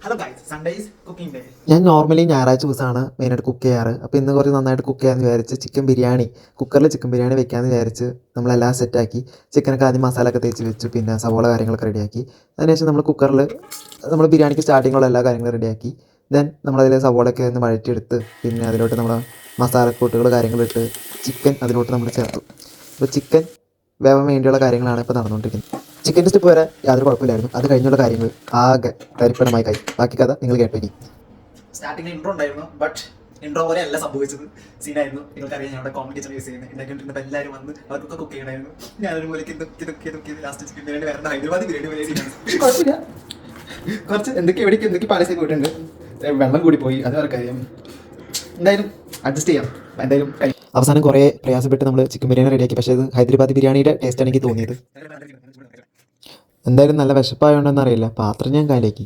Hello guys, Sunday is cooking day. ഞാൻ normally ഞായറാഴ്ച ദിവസമാണ് മെയിനായിട്ട് കുക്ക് ചെയ്യാറ്. അപ്പോൾ ഇന്ന് കുറച്ച് നന്നായിട്ട് കുക്ക് ചെയ്യാമെന്ന് വിചാരിച്ച് കുക്കറിൽ ചിക്കൻ ബിരിയാണി വെക്കാമെന്ന് വിചാരിച്ച് നമ്മളെല്ലാം സെറ്റാക്കി. ചിക്കനൊക്കെ ആദ്യം മസാല ഒക്കെ തേച്ച് വെച്ചു, പിന്നെ സവോള കാര്യങ്ങളൊക്കെ റെഡിയാക്കി. അതിനുശേഷം നമ്മൾ കുക്കറിൽ നമ്മൾ ബിരിയാണിക്ക് സ്റ്റാർട്ടിങ്ങുള്ള എല്ലാ കാര്യങ്ങളും റെഡിയാക്കി. ദെൻ നമ്മളതിൽ സവോളയൊക്കെ ഒന്ന് വഴറ്റിയെടുത്ത് പിന്നെ അതിലോട്ട് നമ്മൾ മസാലക്കൂട്ടുകൾ കാര്യങ്ങളിട്ട് ചിക്കൻ അതിലോട്ട് നമ്മൾ ചേർത്തു. അപ്പോൾ ചിക്കൻ വേവാൻ വേണ്ടിയുള്ള കാര്യങ്ങളാണ് ഇപ്പോൾ നടന്നുകൊണ്ടിരിക്കുന്നത്. ചിക്കൻ സ്റ്റെപ്പ് വരെ യാതൊരു കുഴപ്പമില്ലായിരുന്നു. അത് കഴിഞ്ഞുള്ള കാര്യങ്ങൾ ആകെ തരിപ്പണമായി കഴിഞ്ഞു. ബാക്കി കഥ നിങ്ങൾ കേട്ടേക്ക്. സ്റ്റാർട്ടിങ്ങിൽ ഇൻട്രോ ഉണ്ടായിരുന്നു, ബട്ട് ഇൻട്രോ പോലെ അല്ല സംഭവിച്ചത്. സീനായിരുന്നു. നിങ്ങൾക്കറിയാം, ഞാൻ അവിടെ കോമഡി കിച്ചൺ യൂസ് ചെയ്യുന്നത് ഉണ്ടാക്കിയിട്ടുണ്ട്. എല്ലാവരും വന്ന് അവർക്കൊക്കെ കുക്ക് ചെയ്യണമായിരുന്നു. ഞാനൊരു പോലെ ലാസ്റ്റ് ചിക്കൻ ബിരിയാണി വേറെ ഹൈദരാബാദ് ബിരിയാണി പോലെ കുഴപ്പമില്ല. കുറച്ച് എന്തൊക്കെ പാലസി പോയിട്ടുണ്ട്. വെള്ളം കൂടി പോയി, അത് വേറെ കാര്യം. എന്തായാലും അഡ്ജസ്റ്റ് ചെയ്യാം. എന്തായാലും അവസാനം കുറേ പ്രയാസപ്പെട്ട് നമ്മൾ ചിക്കൻ ബിരിയാണി റെഡിയാക്കി. പക്ഷേ അത് ഹൈദരാബാദി ബിരിയാണിയുടെ ടേസ്റ്റാണ് എനിക്ക് തോന്നിയത്. എന്തായാലും നല്ല വിശപ്പായോണ്ടെന്ന് അറിയില്ല, പാത്രം ഞാൻ കാലിയാക്കി.